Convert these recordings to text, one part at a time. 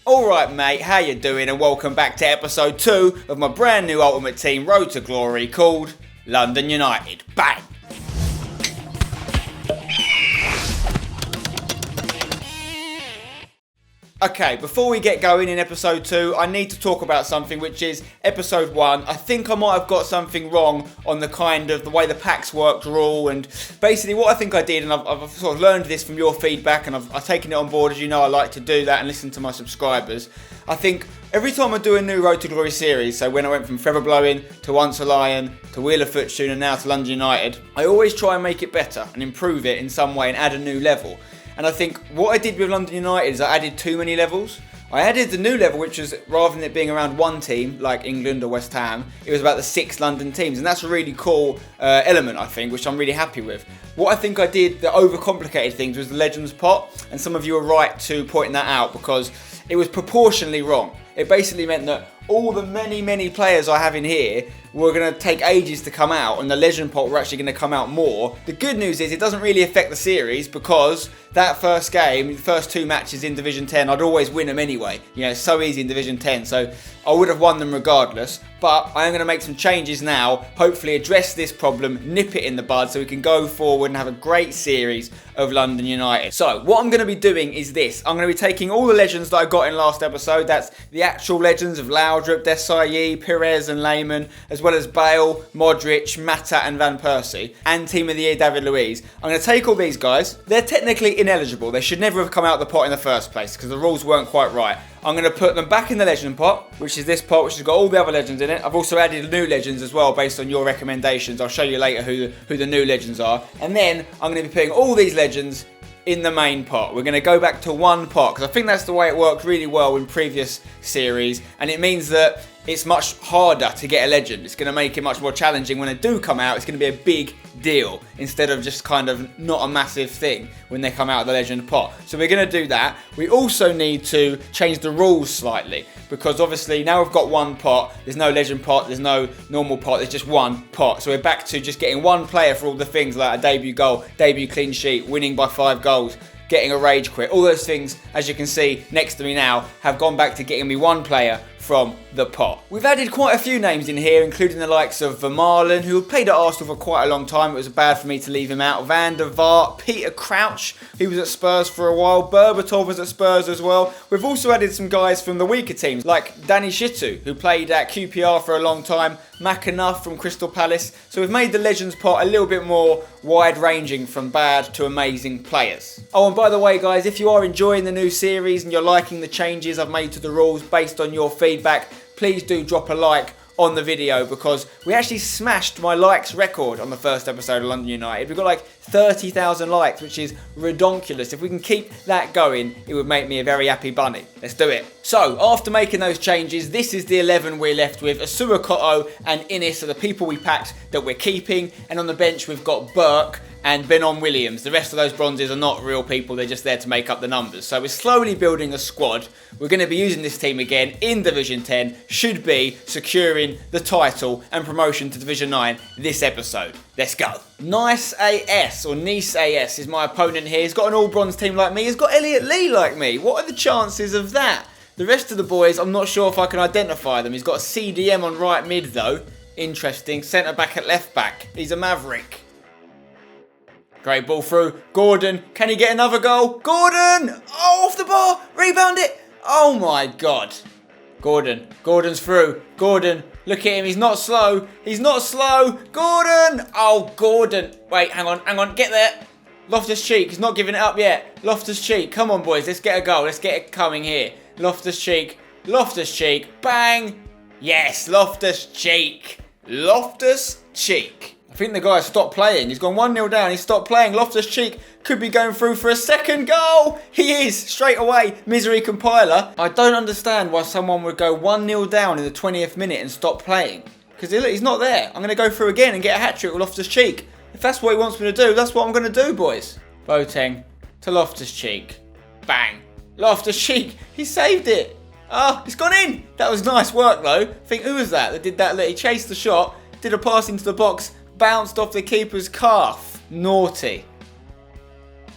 Alright mate, how you doing, and welcome back to episode 2 of my brand new Ultimate Team Road to Glory called London United. Bang! Okay, before we get going in episode 2, I need to talk about something, which is episode 1. I think I might have got something wrong on the way the packs worked rule, and basically what I think I did, and I've sort of learned this from your feedback, and I've taken it on board. As you know, I like to do that and listen to my subscribers. I think every time I do a new Road to Glory series, so when I went from Feather Blowing to Once a Lion to Wheel of Fortune and now to London United, I always try and make it better and improve it in some way and add a new level. And I think what I did with London United is I added too many levels. I added the new level, which was, rather than it being around one team, like England or West Ham, it was about the 6 London teams. And that's a really cool element, I think, which I'm really happy with. What I think I did that overcomplicated things was the Legends pot. And some of you are right to point that out because it was proportionally wrong. It basically meant that all the many players I have in here were going to take ages to come out, and the Legend pot were actually going to come out more. The good news is it doesn't really affect the series because that first game, the first 2 matches in Division 10, I'd always win them anyway. You know, it's so easy in Division 10, so I would have won them regardless. But I am going to make some changes now, hopefully address this problem, nip it in the bud, so we can go forward and have a great series of London United. So what I'm going to be doing is this. I'm going to be taking all the legends that I got in last episode. That's the actual legends of Laudrup, Desailly, Pires and Lehmann, as well as Bale, Modric, Mata and Van Persie, and Team of the Year David Luiz. I'm going to take all these guys. They're technically ineligible. They should never have come out of the pot in the first place because the rules weren't quite right. I'm going to put them back in the legend pot, which is this pot, which has got all the other legends in it. I've also added new legends as well based on your recommendations. I'll show you later who the new legends are. And then I'm going to be putting all these legends in the main pot. We're going to go back to one pot because I think that's the way it worked really well in previous series, and it means that it's much harder to get a legend. It's going to make it much more challenging. When they do come out, it's going to be a big deal instead of just kind of not a massive thing when they come out of the legend pot. So we're going to do that. We also need to change the rules slightly because obviously now we've got one pot. There's no legend pot, there's no normal pot, there's just one pot. So we're back to just getting one player for all the things like a debut goal, debut clean sheet, winning by 5 goals, getting a rage quit. All those things, as you can see next to me now, have gone back to getting me one player from the pot. We've added quite a few names in here, including the likes of Vermaelen, who played at Arsenal for quite a long time. It was bad for me to leave him out. Van der Vaart, Peter Crouch, he was at Spurs for a while. Berbatov was at Spurs as well. We've also added some guys from the weaker teams, like Danny Shitu, who played at QPR for a long time, McAnuff from Crystal Palace. So we've made the Legends pot a little bit more wide-ranging from bad to amazing players. Oh, and by the way, guys, if you are enjoying the new series and you're liking the changes I've made to the rules based on your feedback, please do drop a like on the video because we actually smashed my likes record on the first episode of London United. We've got like 30,000 likes, which is redonkulous. If we can keep that going, it would make me a very happy bunny. Let's do it. So, after making those changes, this is the 11 we're left with. Asua Koto and Innis are the people we packed that we're keeping. And on the bench, we've got Burke and Benon Williams. The rest of those bronzes are not real people, they're just there to make up the numbers. So we're slowly building a squad. We're going to be using this team again in Division 10, should be securing the title and promotion to Division 9 this episode. Let's go. Nice AS, or Nice AS, is my opponent here. He's got an all-bronze team like me. He's got Elliot Lee like me. What are the chances of that? The rest of the boys, I'm not sure if I can identify them. He's got a CDM on right mid though. Interesting. Centre back at left back. He's a maverick. Great ball through. Gordon. Can he get another goal? Gordon! Oh, off the bar. Rebound it. Oh my God. Gordon. Gordon's through. Gordon. Look at him. He's not slow. He's not slow. Gordon. Oh, Gordon. Wait, hang on. Get there. Loftus-Cheek. He's not giving it up yet. Loftus-Cheek. Come on, boys. Let's get a goal. Let's get it coming here. Loftus-Cheek. Loftus-Cheek. Bang. Yes, Loftus-Cheek. Loftus-Cheek. I think the guy stopped playing. He's gone 1-0 down. He stopped playing. Loftus-Cheek could be going through for a second goal. He is, straight away. Misery compiler. I don't understand why someone would go 1-0 down in the 20th minute and stop playing. Because he's not there. I'm going to go through again and get a hat-trick with Loftus-Cheek. If that's what he wants me to do, that's what I'm going to do, boys. Boateng to Loftus-Cheek. Bang. Loftus-Cheek. He saved it. Oh, it's gone in. That was nice work, though. I think, who was that did that? He chased the shot, did a pass into the box, bounced off the keeper's calf. Naughty.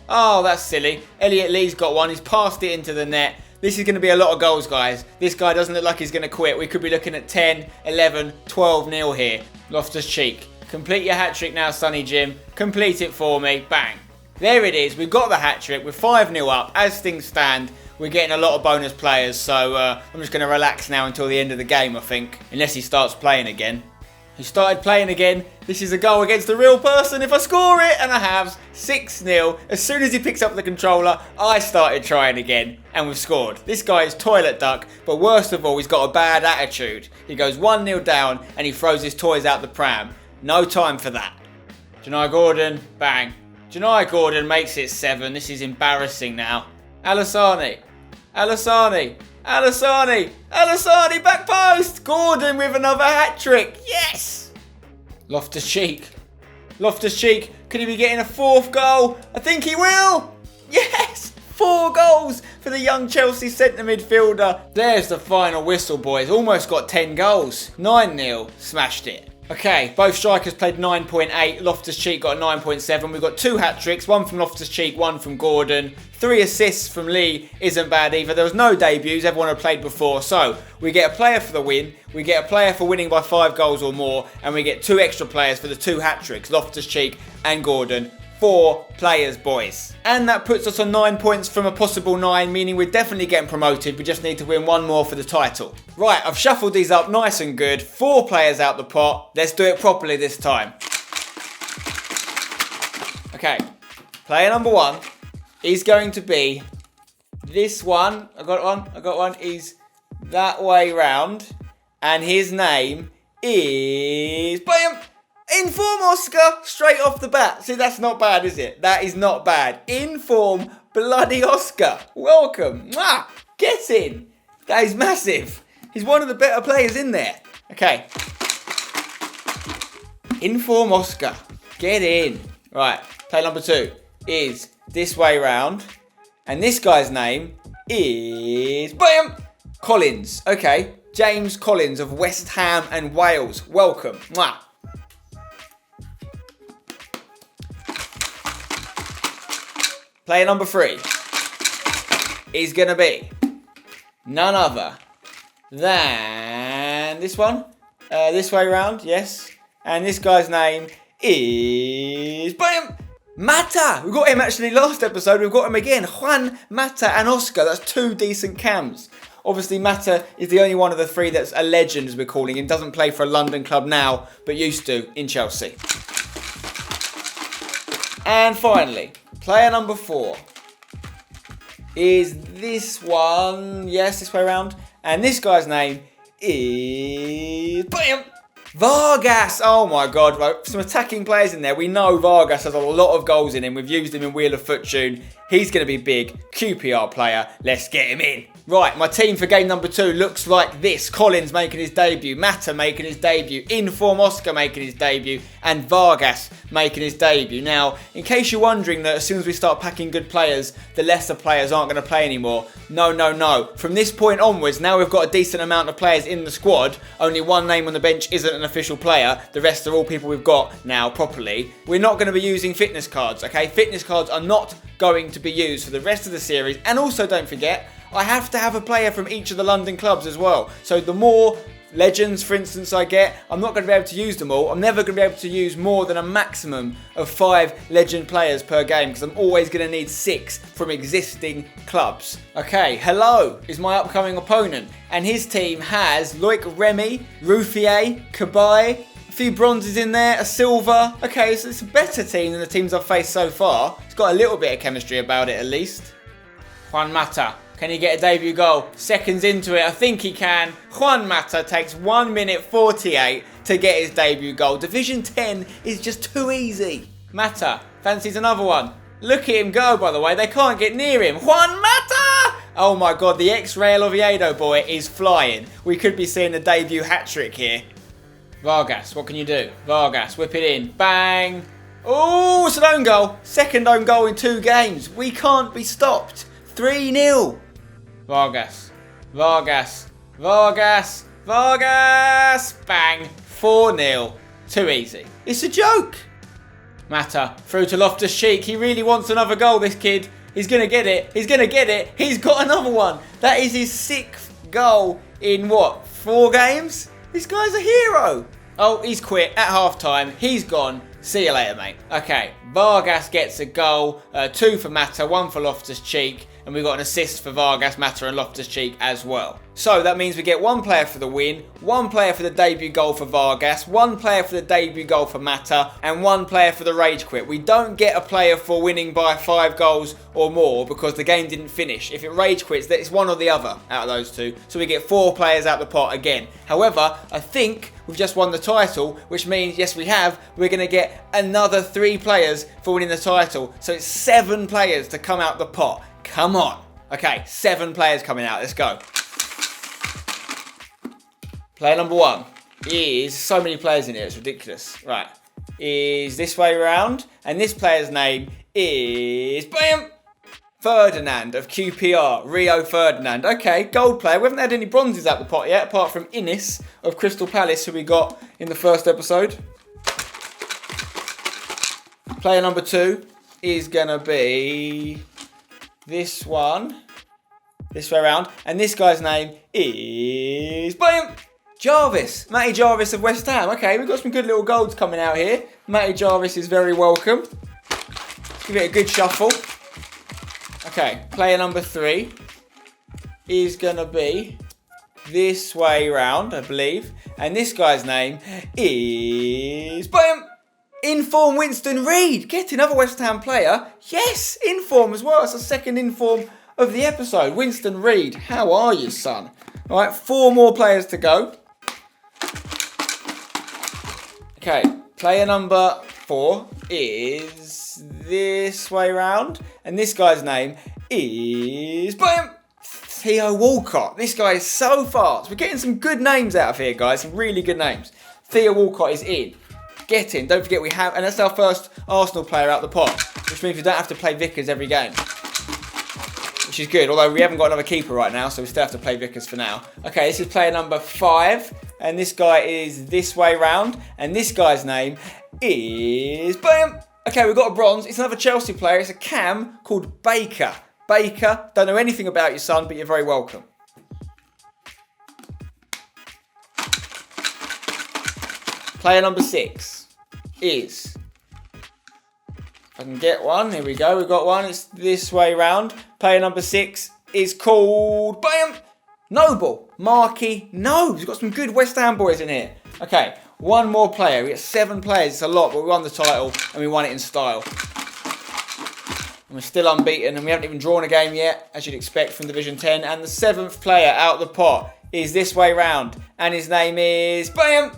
Oh, that's silly. Elliot Lee's got one. He's passed it into the net. This is going to be a lot of goals, guys. This guy doesn't look like he's going to quit. We could be looking at 10, 11, 12-0 here. Loftus-Cheek. Complete your hat-trick now, Sonny Jim. Complete it for me. Bang. There it is. We've got the hat-trick. We're 5-0 up. As things stand, we're getting a lot of bonus players. So I'm just going to relax now until the end of the game, I think. Unless he starts playing again. He started playing again. This is a goal against a real person. If I score it, and I have, 6-0. As soon as he picks up the controller, I started trying again, and we've scored. This guy is toilet duck, but worst of all, he's got a bad attitude. He goes 1-0 down, and he throws his toys out the pram. No time for that. Janai Gordon, bang. Janai Gordon makes it 7. This is embarrassing now. Alassane. Alassane, back post! Gordon with another hat-trick. Yes! Loftus-Cheek, could he be getting a 4th goal? I think he will! Yes! 4 goals for the young Chelsea centre midfielder. There's the final whistle, boys. Almost got 10 goals. 9-0. Smashed it. Okay, both strikers played 9.8. Loftus-Cheek got a 9.7. We've got 2 hat-tricks, one from Loftus-Cheek, one from Gordon. 3 assists from Lee isn't bad either. There was no debuts, everyone had played before. So, we get a player for the win, we get a player for winning by 5 goals or more, and we get 2 extra players for the 2 hat-tricks, Loftus-Cheek and Gordon. 4 players, boys. And that puts us on 9 points from a possible 9, meaning we're definitely getting promoted. We just need to win 1 more for the title. Right, I've shuffled these up nice and good. 4 players out the pot. Let's do it properly this time. Okay, player number 1 is going to be this one. I got one. He's that way round. And his name is... Bam! Inform Oscar straight off the bat. See, that's not bad, is it? That is not bad. Inform bloody Oscar. Welcome. Mwah! Get in. That is massive. He's one of the better players in there. Okay. Inform Oscar. Get in. Right. Play number 2 is this way round. And this guy's name is... Bam! Collins. Okay. James Collins of West Ham and Wales. Welcome. Mwah! Player number 3 is going to be none other than this one. This way round, yes. And this guy's name is... Bam! Mata! We got him actually last episode. We've got him again. Juan Mata and Oscar. That's 2 decent cams. Obviously, Mata is the only one of the 3 that's a legend, as we're calling him. Doesn't play for a London club now, but used to in Chelsea. And finally... Player number 4 is this one. Yes, this way around. And this guy's name is... Bam! Vargas. Oh my God. Right. Some attacking players in there. We know Vargas has a lot of goals in him. We've used him in Wheel of Fortune. He's going to be big. QPR player. Let's get him in. Right, my team for game number 2 looks like this. Collins making his debut, Mata making his debut, Inform Oscar making his debut, and Vargas making his debut. Now, in case you're wondering that as soon as we start packing good players, the lesser players aren't going to play anymore. No. From this point onwards, now we've got a decent amount of players in the squad. Only one name on the bench isn't an official player. The rest are all people we've got now properly. We're not going to be using fitness cards, okay? Fitness cards are not going to be used for the rest of the series. And also, don't forget, I have to have a player from each of the London clubs as well. So the more legends, for instance, I get, I'm not going to be able to use them all. I'm never going to be able to use more than a maximum of 5 legend players per game because I'm always going to need 6 from existing clubs. Okay, Hello is my upcoming opponent. And his team has Loic Remy, Ruffier, Cabaye, a few bronzes in there, a silver. Okay, so it's a better team than the teams I've faced so far. It's got a little bit of chemistry about it at least. Juan Mata. Can he get a debut goal? Seconds into it, I think he can. Juan Mata takes 1 minute 48 to get his debut goal. Division 10 is just too easy. Mata fancies another one. Look at him go, by the way. They can't get near him. Juan Mata! Oh my God, the ex-Real Oviedo boy is flying. We could be seeing a debut hat-trick here. Vargas, what can you do? Vargas, whip it in. Bang! Oh, it's an own goal. Second own goal in 2 games. We can't be stopped. 3-0. Vargas. Bang. 4-0. Too easy. It's a joke. Mata through to Loftus-Cheek. He really wants another goal, this kid. He's going to get it. He's going to get it. He's got another one. That is his 6th goal in what? 4 games? This guy's a hero. Oh, he's quit at half-time. He's gone. See you later, mate. Okay, Vargas gets a goal. 2 for Mata, 1 for Loftus-Cheek. And we've got an assist for Vargas, Mata and Loftus-Cheek as well. So that means we get 1 player for the win, 1 player for the debut goal for Vargas, 1 player for the debut goal for Mata, and 1 player for the rage quit. We don't get a player for winning by 5 goals or more because the game didn't finish. If it rage quits, it's one or the other out of those 2. So we get 4 players out the pot again. However, I think we've just won the title, which means, yes we have, we're going to get another 3 players for winning the title. So it's 7 players to come out the pot. Come on. Okay, 7 players coming out. Let's go. Player number 1 is... So many players in here, it's ridiculous. Right. Is this way around. And this player's name is... Bam! Ferdinand of QPR. Rio Ferdinand. Okay, gold player. We haven't had any bronzes out the pot yet, apart from Innis of Crystal Palace, who we got in the first episode. Player number 2 is going to be... this one, this way around, and this guy's name is bam, Jarvis, Matty Jarvis of West Ham. Okay, we've got some good little golds coming out here. Matty Jarvis is very welcome. Let's give it a good shuffle. Okay, player number 3 is gonna be this way round, I believe, and this guy's name is bam, Inform Winston Reid. Get another West Ham player. Yes, Inform as well. That's the 2nd Inform of the episode. Winston Reid, how are you, son? All right, 4 more players to go. Okay, player number 4 is this way round. And this guy's name is... bam! Theo Walcott. This guy is so fast. We're getting some good names out of here, guys. Some really good names. Theo Walcott is in. Get in. Don't forget we have, and that's our first Arsenal player out the pot, which means we don't have to play Vickers every game, which is good, although we haven't got another keeper right now, so we still have to play Vickers for now. Okay, this is player number 5, and this guy is this way round, and this guy's name is bam. Okay, we've got a bronze. It's another Chelsea player. It's a cam called Baker. Baker, don't know anything about your son, but you're very welcome. Player number 6 is, if I can get one, here we go, we've got one, it's this way round. Player number 6 is called, bam, Noble, Marky Nobes. We've got some good West Ham boys in here. Okay, 1 more player, we got 7 players, it's a lot, but we won the title and we won it in style. And we're still unbeaten and we haven't even drawn a game yet, as you'd expect from Division 10. And the 7th player out the pot is this way round, and his name is, bam,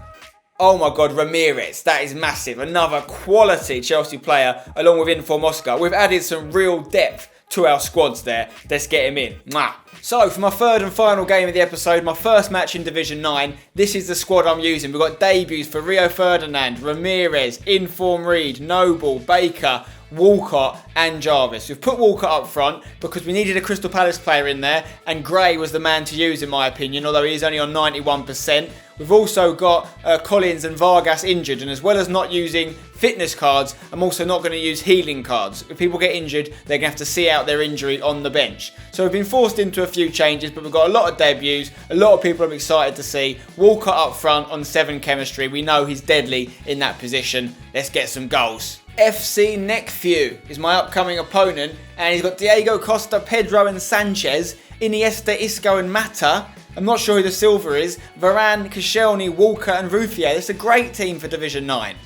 oh my God, Ramirez. That is massive. Another quality Chelsea player along with Inform Oscar. We've added some real depth to our squads there. Let's get him in. Mwah. So for my 3rd and final game of the episode, my first match in Division 9, this is the squad I'm using. We've got debuts for Rio Ferdinand, Ramirez, Inform Reid, Noble, Baker, Walcott and Jarvis. We've put Walcott up front because we needed a Crystal Palace player in there, and Gray was the man to use in my opinion, although he's only on 91%. We've also got Collins and Vargas injured, and as well as not using fitness cards, I'm also not going to use healing cards. If people get injured, they're going to have to see out their injury on the bench. So we've been forced into a few changes, but we've got a lot of debuts, a lot of people I'm excited to see. Walcott up front on 7 chemistry. We know he's deadly in that position. Let's get some goals. FC Neckview is my upcoming opponent, and he's got Diego Costa, Pedro and Sanchez, Iniesta, Isco and Mata. I'm not sure who the silver is. Varane, Koscielny, Walker and Ruffier. It's a great team for Division 9.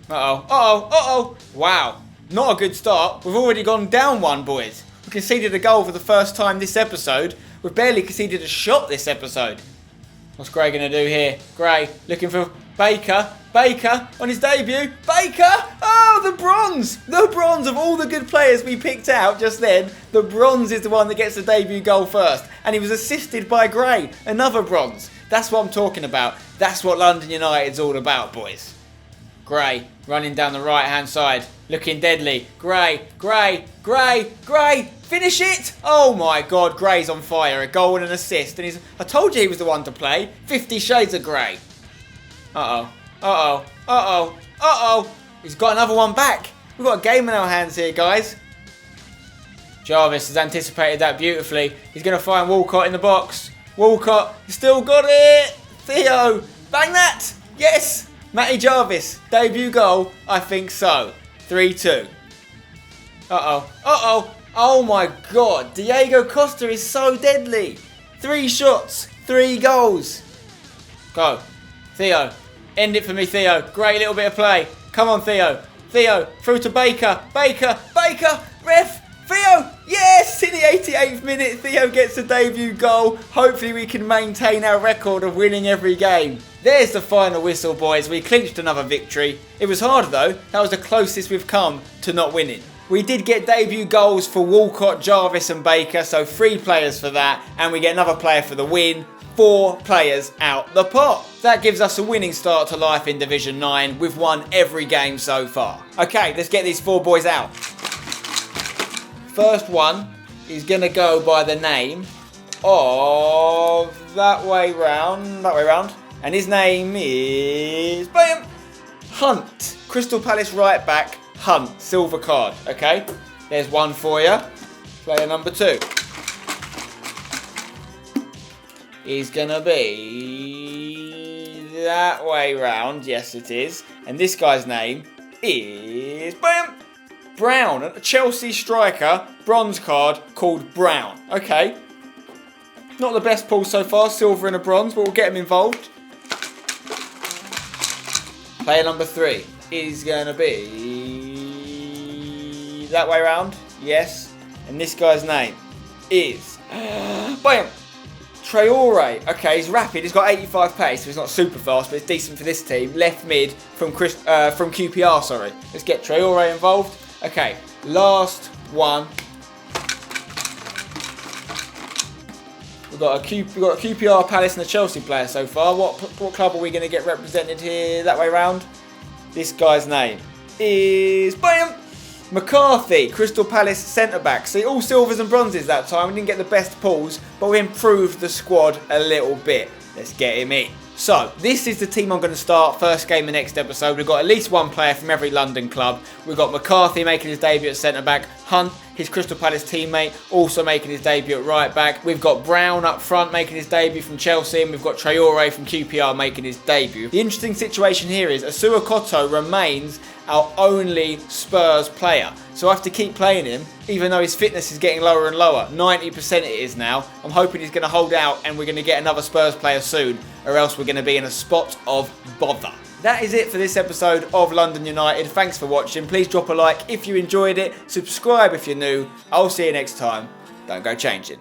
Wow, not a good start. We've already gone down 1, boys. We conceded a goal for the first time this episode. We've barely conceded a shot this episode. What's Gray going to do here? Gray looking for Baker. Baker on his debut. Baker! Oh, the bronze! The bronze of all the good players we picked out just then. The bronze is the one that gets the debut goal first. And he was assisted by Gray. Another bronze. That's what I'm talking about. That's what London United's all about, boys. Gray running down the right-hand side. Looking deadly. Gray, Gray, Gray, Gray. Finish it! Oh my God, Gray's on fire. A goal and an assist. And I told you he was the one to play. 50 Shades of Grey. Uh-oh. Uh-oh. Uh-oh. Uh-oh. He's got another one back. We've got a game in our hands here, guys. Jarvis has anticipated that beautifully. He's going to find Walcott in the box. Walcott, still got it. Theo, bang that. Yes. Matty Jarvis, debut goal. I think so. 3-2. Uh-oh. Oh my God. Diego Costa is so deadly. 3 shots, 3 goals. Go. Theo, end it for me, Theo. Great little bit of play. Come on, Theo. Theo, through to Baker. Baker. Ref. Theo, yes! In the 88th minute, Theo gets a debut goal. Hopefully we can maintain our record of winning every game. There's the final whistle, boys. We clinched another victory. It was hard though. That was the closest we've come to not winning. We did get debut goals for Walcott, Jarvis and Baker, so 3 players for that. And we get another player for the win. 4 players out the pot. That gives us a winning start to life in Division 9. We've won every game so far. Okay, let's get these 4 boys out. First one is going to go by the name of that way round. And his name is, bam, Hunt. Crystal Palace right back, Hunt, silver card. Okay, there's one for you. Player number 2 is going to be that way round. Yes, it is. And this guy's name is, bam, Brown, a Chelsea striker, bronze card called Brown. Okay. Not the best pull so far, silver and a bronze, but we'll get him involved. Player number 3 is going to be that way round. Yes. And this guy's name is bam, Traore. Okay, he's rapid. He's got 85 pace, so he's not super fast, but it's decent for this team. Left mid from QPR, sorry. Let's get Traore involved. Okay, last one. We've got a QPR, Palace and a Chelsea player so far. What club are we going to get represented here that way round? This guy's name is, bam, McCarthy, Crystal Palace centre-back. See, all silvers and bronzes that time. We didn't get the best pulls, but we improved the squad a little bit. Let's get him in. So, this is the team I'm going to start. First game the next episode. We've got at least one player from every London club. We've got McCarthy making his debut at centre-back. Hunt, his Crystal Palace teammate, also making his debut at right-back. We've got Brown up front making his debut from Chelsea. And we've got Traore from QPR making his debut. The interesting situation here is Asua Koto remains our only Spurs player. So I have to keep playing him, even though his fitness is getting lower and lower. 90% it is now. I'm hoping he's going to hold out and we're going to get another Spurs player soon, or else we're going to be in a spot of bother. That is it for this episode of London United. Thanks for watching. Please drop a like if you enjoyed it. Subscribe if you're new. I'll see you next time. Don't go changing.